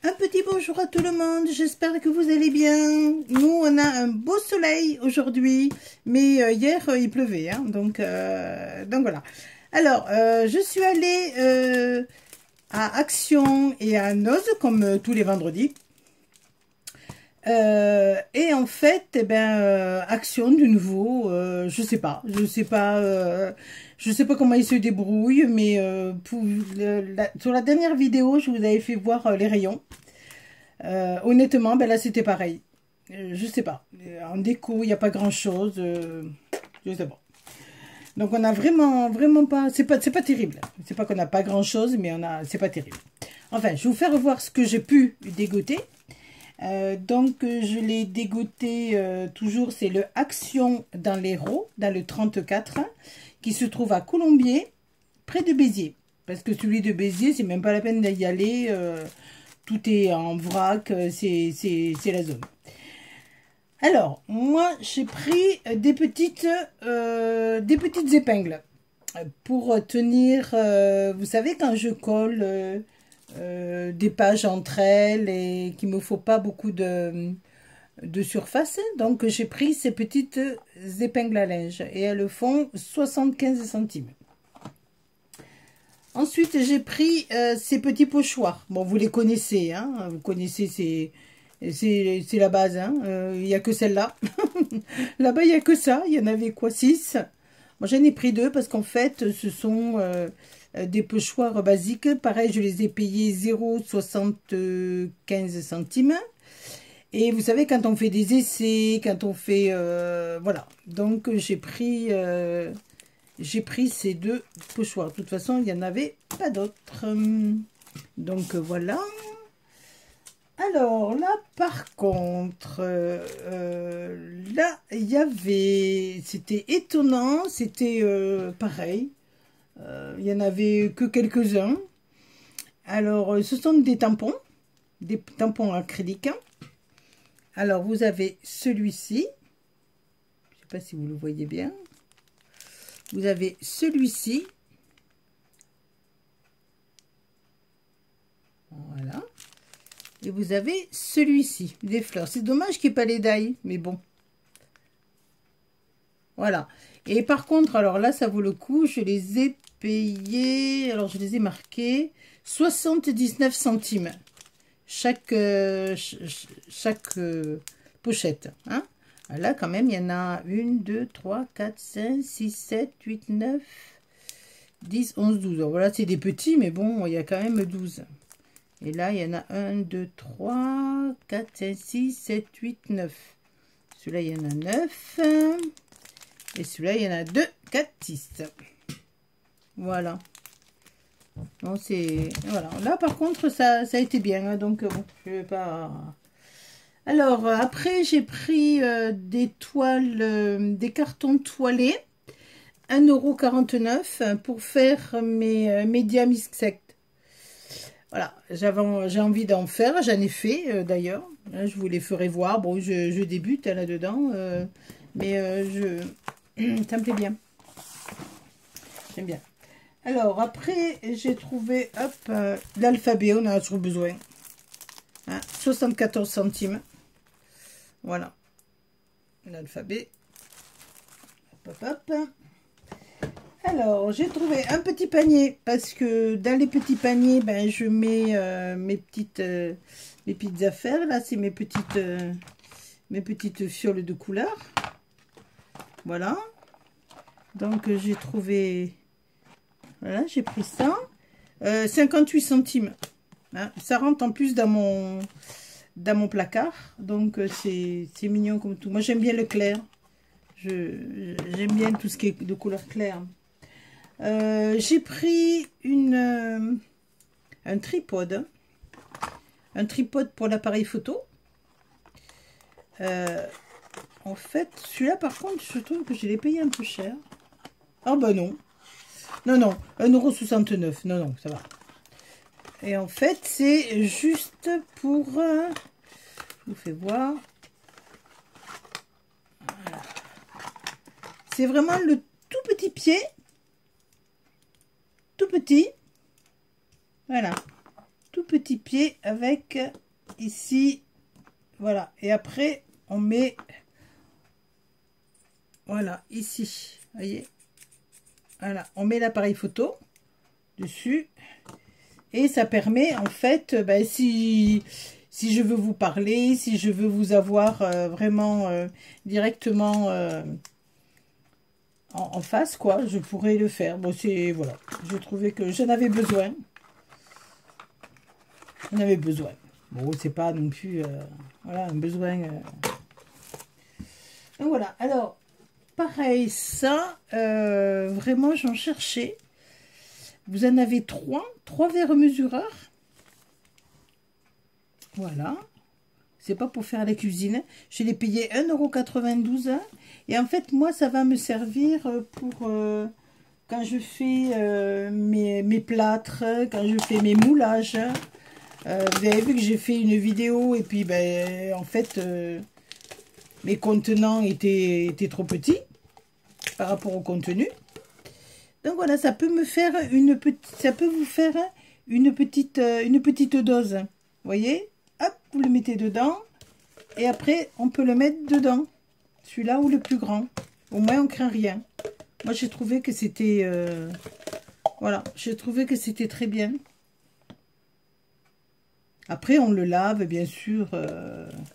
Un petit bonjour à tout le monde, j'espère que vous allez bien. Nous, on a un beau soleil aujourd'hui, mais hier, il pleuvait, hein, donc voilà. Alors, je suis allée à Action et à Noz, comme tous les vendredis. Et en fait, eh ben, Action de nouveau, je sais pas comment ils se débrouillent, mais sur la dernière vidéo, je vous avais fait voir les rayons. Honnêtement, ben là c'était pareil. Je sais pas. En déco, il n'y a pas grand chose. Je sais pas. Donc on a vraiment pas. C'est pas terrible. C'est pas qu'on n'a pas grand chose, mais c'est pas terrible. Enfin, je vais vous faire voir ce que j'ai pu dégoter. Donc je l'ai dégoté toujours, c'est le Action dans l'Hérault, dans le 34, qui se trouve à Colombier, près de Béziers. Parce que celui de Béziers, c'est même pas la peine d'y aller. Tout est en vrac, c'est la zone. Alors, moi, j'ai pris des petites épingles pour tenir, vous savez, quand je colle des pages entre elles et qu'il ne me faut pas beaucoup de surface. Donc, j'ai pris ces petites épingles à linge et elles font 75 centimes. Ensuite, j'ai pris ces petits pochoirs. Bon, vous les connaissez, hein. Vous connaissez, c'est la base, hein. Il n'y a que celle-là. Là-bas, il n'y a que ça. Il y en avait quoi, 6. Moi, j'en ai pris 2 parce qu'en fait, ce sont des pochoirs basiques. Pareil, je les ai payés 0,75 centimes. Et vous savez, quand on fait des essais, quand on fait... voilà. Donc, j'ai pris ces 2 pochoirs. De toute façon, il n'y en avait pas d'autres. Donc, voilà. Alors, là, par contre, là, il y avait... C'était étonnant. C'était pareil. Il n'y en avait que quelques-uns. Alors, ce sont des tampons acryliques. Alors, vous avez celui-ci. Je ne sais pas si vous le voyez bien. Vous avez celui-ci. Voilà. Et vous avez celui-ci, des fleurs. C'est dommage qu'il n'y ait pas les dailles, mais bon. Voilà. Et par contre, alors là, ça vaut le coup. Je les ai payés. Alors, je les ai marqués 79 centimes. Chaque pochette. Hein. Là, quand même, il y en a 1, 2, 3, 4, 5, 6, 7, 8, 9, 10, 11, 12. Alors, voilà, c'est des petits, mais bon, il y a quand même 12. Et là, il y en a 1, 2, 3, 4, 5, 6, 7, 8, 9. Celui-là, il y en a 9. Et celui-là, il y en a 2, 4, 6. Voilà. Bon, c'est... Voilà. Là, par contre, ça a été bien. Hein, donc, bon, je vais pas... Alors, après, j'ai pris des toiles, des cartons toilés. 1,49 € pour faire mes médias mixed. Voilà, j'ai envie d'en faire, j'en ai fait d'ailleurs, je vous les ferai voir. Bon, je débute là-dedans, mais ça me plaît bien, j'aime bien. Alors après, j'ai trouvé, hop, l'alphabet, on en a toujours besoin, hein, 74 centimes, voilà, l'alphabet, hop, hop, hop. Alors, j'ai trouvé un petit panier, parce que dans les petits paniers, ben, je mets mes petites affaires. Là, c'est mes petites fioles de couleur. Voilà. Donc, j'ai trouvé... Voilà, j'ai pris ça. 58 centimes. Hein, ça rentre en plus dans mon placard. Donc, c'est mignon comme tout. Moi, j'aime bien le clair. J'aime bien tout ce qui est de couleur claire. J'ai pris un tripode pour l'appareil photo. En fait, celui-là par contre, je trouve que je l'ai payé un peu cher. Ah bah non, 1,69 €, non, ça va. Et en fait, c'est juste pour, je vous fais voir. Voilà. C'est vraiment le tout petit pied. Tout petit, voilà, tout petit pied avec ici, voilà. Et après, on met, voilà, ici, voyez, voilà, on met l'appareil photo dessus. Et ça permet, en fait, ben, si je veux vous parler, si je veux vous avoir vraiment directement en face, quoi, je pourrais le faire. Bon, c'est, voilà, je trouvais que j'en avais besoin. J'en avais besoin. Bon, c'est pas non plus, voilà, un besoin. Donc voilà, alors, pareil, ça, vraiment, j'en cherchais. Vous en avez trois verres mesureurs. Voilà. C'est pas pour faire la cuisine. Je l'ai payé 1,92 €. Et en fait, moi, ça va me servir pour quand je fais mes plâtres, quand je fais mes moulages. Vous avez vu que j'ai fait une vidéo et puis, ben, en fait, mes contenants étaient trop petits par rapport au contenu. Donc voilà, ça peut me faire ça peut vous faire une petite dose. Vous voyez? Hop, vous le mettez dedans. Et après, on peut le mettre dedans. Celui-là ou le plus grand. Au moins, on craint rien. Moi, j'ai trouvé que c'était... voilà, j'ai trouvé que c'était très bien. Après, on le lave, bien sûr.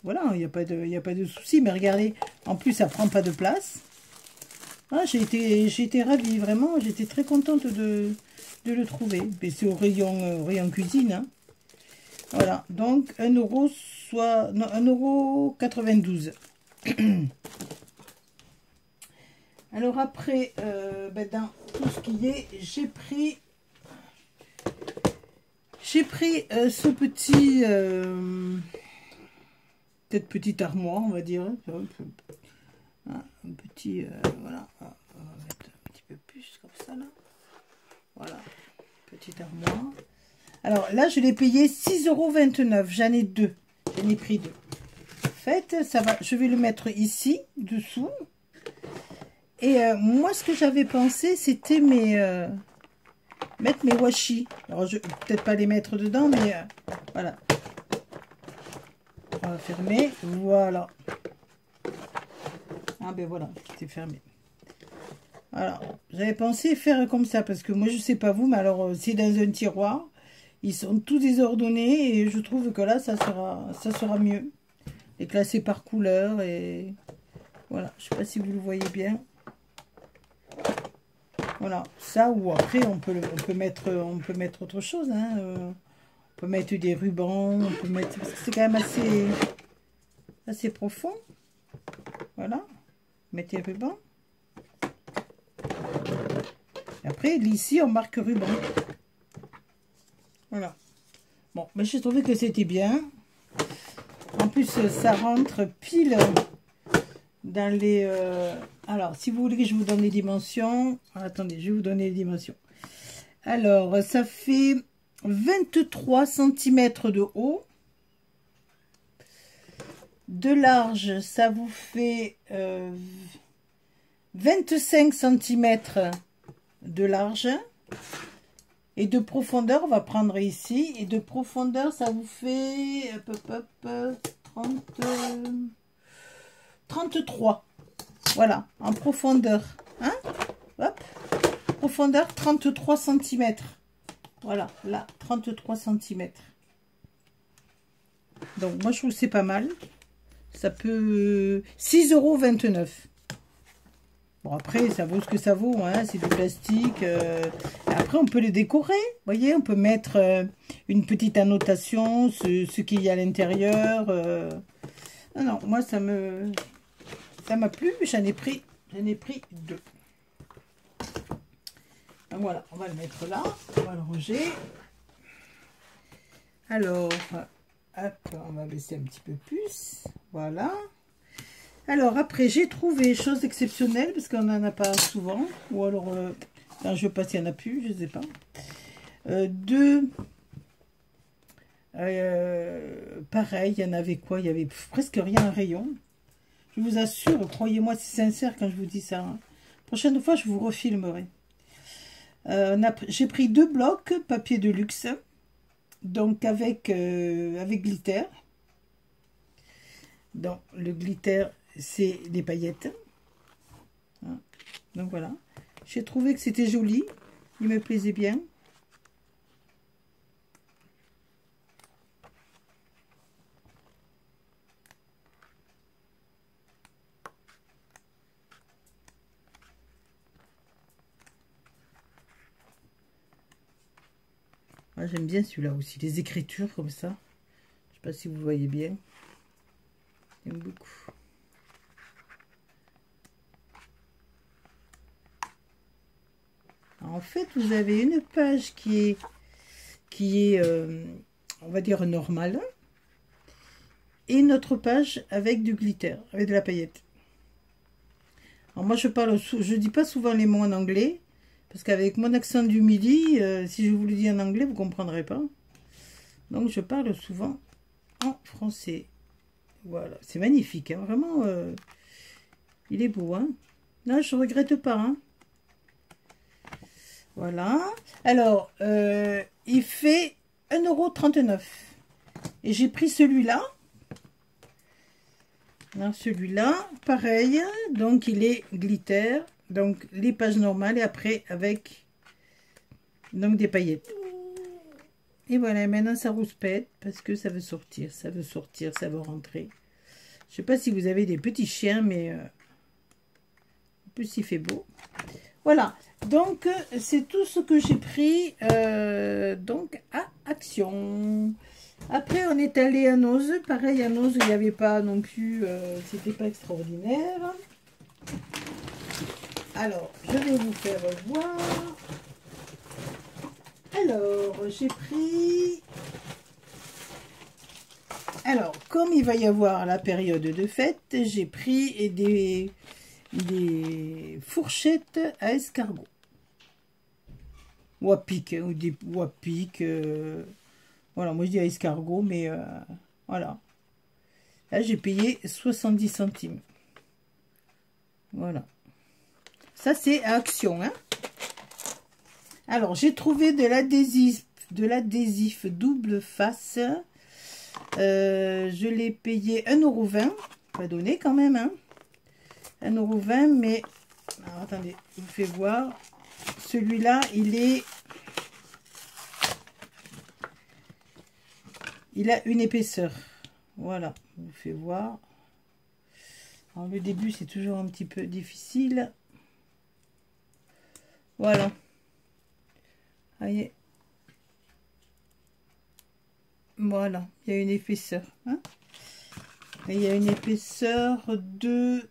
Voilà, il n'y a pas de souci. Mais regardez, en plus, ça prend pas de place. Ah, j'ai été ravie, vraiment. J'étais très contente de le trouver. Mais c'est au rayon cuisine. Hein. Voilà, donc 1 €, soit... Non, 1,92 €. Alors après, ben dans tout ce qui est, j'ai pris ce petit... peut-être petite armoire, on va dire. Un petit... voilà, on va mettre un petit peu plus comme ça, là. Voilà, petite armoire. Alors là, je l'ai payé 6,29 €. J'en ai deux. J'en ai pris deux. En fait, ça va. Je vais le mettre ici, dessous. Et moi, ce que j'avais pensé, c'était mettre mes washi. Alors, je peut-être pas les mettre dedans, mais voilà. On va fermer. Voilà. Ah ben voilà, c'est fermé. Voilà. J'avais pensé faire comme ça, parce que moi, je sais pas vous, mais alors, c'est dans un tiroir. Ils sont tous désordonnés et je trouve que là, ça sera mieux. Et classé par couleur et voilà. Je sais pas si vous le voyez bien. Voilà, ça ou après on peut mettre autre chose. Hein. On peut mettre des rubans, on peut mettre parce que c'est quand même assez profond. Voilà, mettez ruban. Et après ici on marque ruban. Voilà. Bon, mais j'ai trouvé que c'était bien. En plus, ça rentre pile dans les... Alors, si vous voulez que je vous donne les dimensions... Attendez, je vais vous donner les dimensions. Alors, ça fait 23 cm de haut. De large, ça vous fait 25 cm de large. Et de profondeur, on va prendre ici. Et de profondeur, ça vous fait 33. Voilà, en profondeur. Hein? Hop. Profondeur 33 cm. Voilà, là, 33 cm. Donc, moi, je trouve que c'est pas mal. Ça peut... 6,29 €. Bon, après, ça vaut ce que ça vaut, hein, c'est du plastique. Après, on peut les décorer, vous voyez, on peut mettre une petite annotation, ce qu'il y a à l'intérieur. Non, non, moi, ça m'a plu, j'en ai pris deux. Donc, voilà, on va le mettre là, on va le ranger. Alors, hop, on va baisser un petit peu plus, voilà. Alors, après, j'ai trouvé chose exceptionnelle, parce qu'on n'en a pas souvent. Ou alors, quand je passe, il n'y en a plus, je ne sais pas. Pareil, il y en avait quoi? Il y avait presque rien à rayon. Je vous assure, croyez-moi, c'est sincère quand je vous dis ça. Hein. Prochaine fois, je vous refilmerai. J'ai pris 2 blocs papier de luxe. donc avec glitter. Donc le glitter, c'est des paillettes. Hein. Donc voilà. J'ai trouvé que c'était joli. Il me plaisait bien. Ah, j'aime bien celui-là aussi. Les écritures comme ça. Je sais pas si vous voyez bien. J'aime beaucoup. Alors, en fait, vous avez une page qui est on va dire normale. Et une autre page avec du glitter, avec de la paillette. Alors moi, je dis pas souvent les mots en anglais. Parce qu'avec mon accent du midi, si je vous le dis en anglais, vous ne comprendrez pas. Donc, je parle souvent en français. Voilà, c'est magnifique, hein, vraiment. Il est beau, hein. Non, je regrette pas, hein. Voilà. Alors, il fait 1,39 €. Et j'ai pris celui-là. Celui-là, pareil. Donc, il est glitter. Donc, les pages normales. Et après, avec donc des paillettes. Et voilà, maintenant ça rouspète parce que ça veut sortir, ça veut sortir, ça veut rentrer. Je sais pas si vous avez des petits chiens, mais en plus il fait beau. Voilà, donc c'est tout ce que j'ai pris donc à Action. Après on est allé à Noz, pareil à Noz, il n'y avait pas non plus, c'était pas extraordinaire. Alors, je vais vous faire voir. Alors, j'ai pris... Alors, comme il va y avoir la période de fête, j'ai pris des fourchettes à escargot. Ou à pic, ou à pic. Voilà, moi je dis à escargot, mais voilà. Là, j'ai payé 70 centimes. Voilà. Ça, c'est à Action, hein. Alors, j'ai trouvé de l'adhésif double face. Je l'ai payé 1,20 €. Pas donné quand même, hein. 1,20 €, mais... Alors, attendez, je vous fais voir. Celui-là, il a une épaisseur. Voilà, je vous fais voir. Alors, le début, c'est toujours un petit peu difficile. Voilà. Voyez. Voilà, il y a une épaisseur. Hein, et il y a une épaisseur de...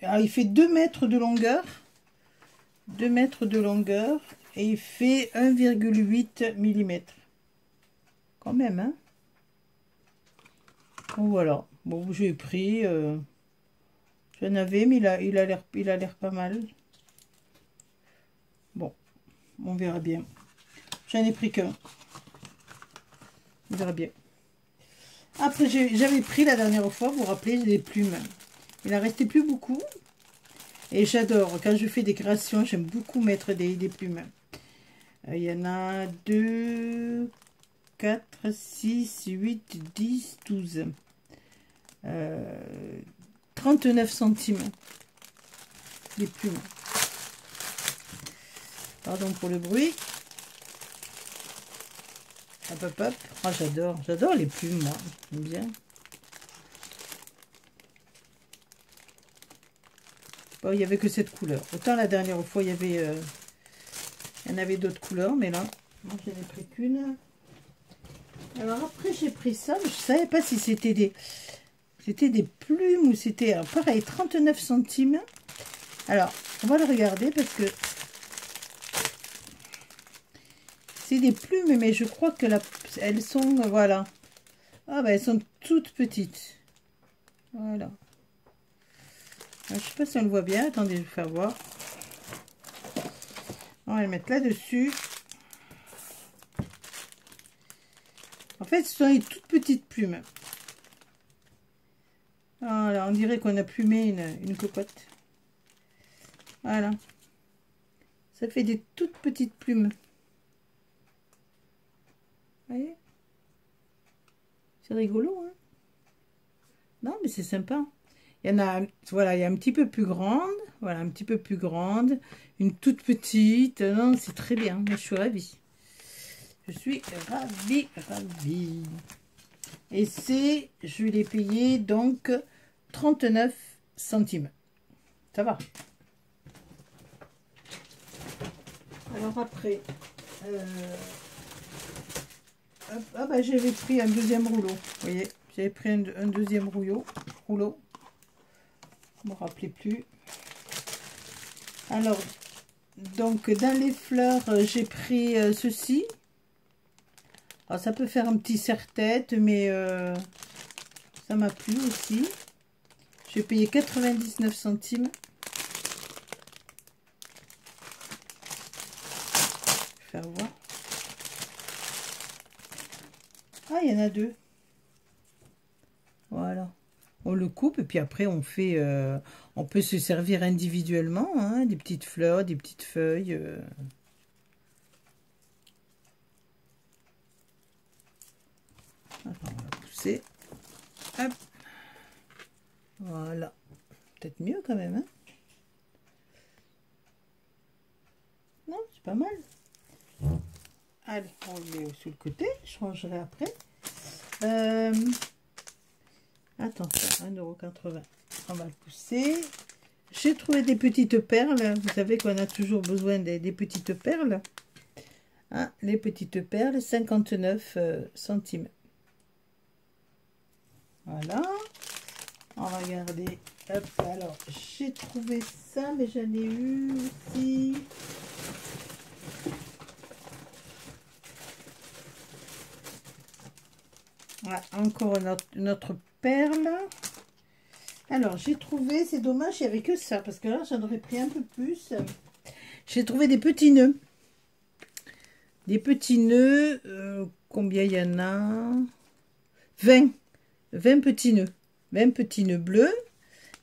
Alors, il fait 2 mètres de longueur. 2 mètres de longueur. Et il fait 1,8 mm. Quand même, hein. Bon, voilà. Bon, j'ai pris... j'en avais, mais il a l'air pas mal. Bon, on verra bien. J'en ai pris qu'un. On verra bien. Après, j'avais pris la dernière fois, vous vous rappelez, des plumes. Il en restait plus beaucoup. Et j'adore. Quand je fais des créations, j'aime beaucoup mettre des plumes. Il y en a 2, 4, 6, 8, 10, 12. 39 centimes. Les plumes. Pardon pour le bruit. Hop, hop, hop. Oh, j'adore les plumes, moi. J'aime bien. Bon, il n'y avait que cette couleur. Autant la dernière fois, il y en avait d'autres couleurs, mais là, moi, je n'ai pris qu'une. Alors après, j'ai pris ça, mais je ne savais pas si c'était des plumes ou c'était, pareil, 39 centimes. Alors, on va le regarder parce que c'est des plumes, mais je crois que elles sont, voilà. Ah, ben, elles sont toutes petites. Voilà. Alors, je sais pas si on le voit bien. Attendez, je vais faire voir. On va le mettre là-dessus. En fait, ce sont les toutes petites plumes. Voilà, on dirait qu'on a plumé une cocotte. Voilà. Ça fait des toutes petites plumes. Vous voyez? C'est rigolo, hein? Non, mais c'est sympa. Il y en a, voilà, il y a un petit peu plus grande. Voilà, un petit peu plus grande. Une toute petite. Non, c'est très bien. Je suis ravie. Je suis ravie, ravie. Et c'est, je l'ai payé donc 39 centimes. Ça va. Alors après, ah bah j'avais pris un deuxième rouleau. Vous voyez, j'avais pris un deuxième rouleau. Je me rappelais plus. Alors, donc dans les fleurs, j'ai pris ceci. Alors ça peut faire un petit serre-tête, mais ça m'a plu aussi. J'ai payé 99 centimes. Je vais faire voir. Ah, il y en a deux. Voilà. On le coupe et puis après on fait... on peut se servir individuellement, hein, des petites fleurs, des petites feuilles. Attends, on va pousser. Hop. Voilà. Peut-être mieux quand même, hein. Non, c'est pas mal. Allez, on le met sur le côté. Je rangerai après. Attends, 1,80 €. On va le pousser. J'ai trouvé des petites perles. Vous savez qu'on a toujours besoin des petites perles. Ah, les petites perles, 59 centimes. Voilà. On va regarder. Hop, alors, j'ai trouvé ça, mais j'en ai eu aussi. Voilà, encore une autre perle. Alors, j'ai trouvé, c'est dommage, il n'y avait que ça, parce que là, j'en aurais pris un peu plus. J'ai trouvé des petits nœuds. Des petits nœuds, combien il y en a? 20 petits nœuds. 20 petits nœuds bleus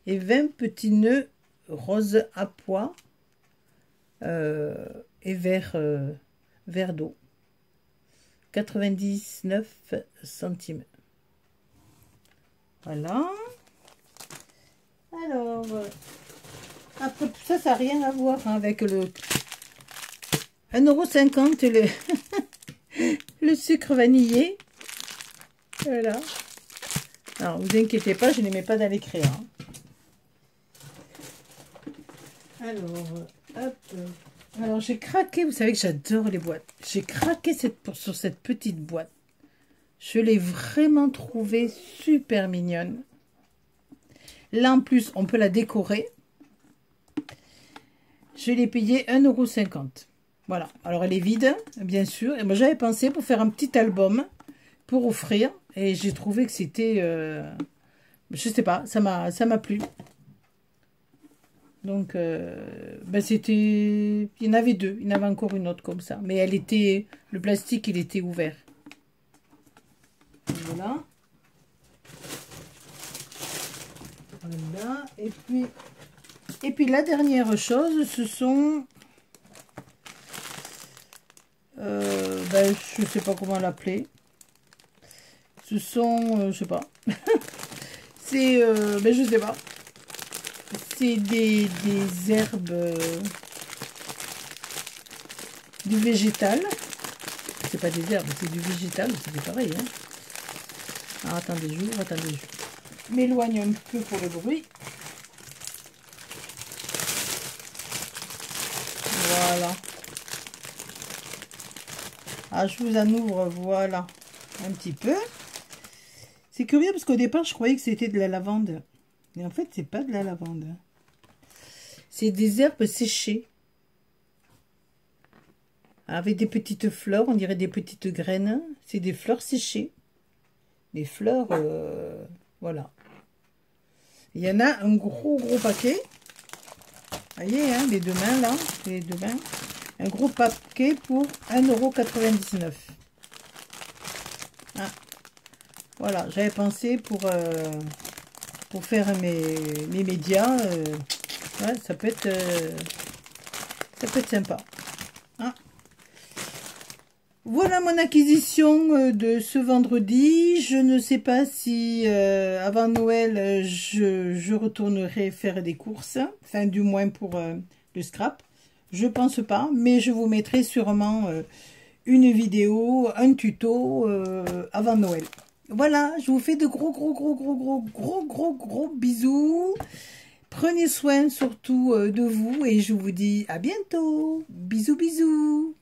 et 20 petits nœuds rose à pois et vert d'eau. 99 centimes. Voilà. Alors, après tout ça, ça n'a rien à voir avec le 1,50 € le sucre vanillé. Voilà. Alors, vous inquiétez pas, je ne les mets pas dans les crayons. Alors, hop. Alors, j'ai craqué. Vous savez que j'adore les boîtes. J'ai craqué sur cette petite boîte. Je l'ai vraiment trouvée super mignonne. Là, en plus, on peut la décorer. Je l'ai payée 1,50 €. Voilà. Alors, elle est vide, bien sûr. Et moi, j'avais pensé pour faire un petit album pour offrir. Et j'ai trouvé que c'était... je sais pas, ça m'a plu. Donc, ben c'était... Il y en avait deux. Il y en avait encore une autre comme ça. Mais elle était... Le plastique, il était ouvert. Voilà. Voilà. Et puis la dernière chose, ce sont... ben, je sais pas comment l'appeler. Ce sont... je sais pas. C'est... ben, je sais pas. C'est des herbes... du végétal. C'est pas des herbes, c'est du végétal. C'est pareil, hein. Alors, attendez, je m'éloigne un peu pour le bruit. Voilà. Ah, je vous en ouvre, voilà, un petit peu. C'est curieux parce qu'au départ, je croyais que c'était de la lavande. Mais en fait, c'est pas de la lavande. C'est des herbes séchées. Avec des petites fleurs, on dirait des petites graines. C'est des fleurs séchées. Des fleurs, voilà. Il y en a un gros paquet. Vous voyez, hein, les deux mains là, les deux mains. Un gros paquet pour 1,99 €. Ah. Voilà, j'avais pensé pour faire mes médias. Ouais, ça peut être sympa. Ah. Voilà mon acquisition de ce vendredi. Je ne sais pas si avant Noël, je retournerai faire des courses. Enfin, du moins pour le scrap. Je pense pas, mais je vous mettrai sûrement une vidéo, un tuto avant Noël. Voilà, je vous fais de gros bisous. Prenez soin surtout de vous et je vous dis à bientôt. Bisous.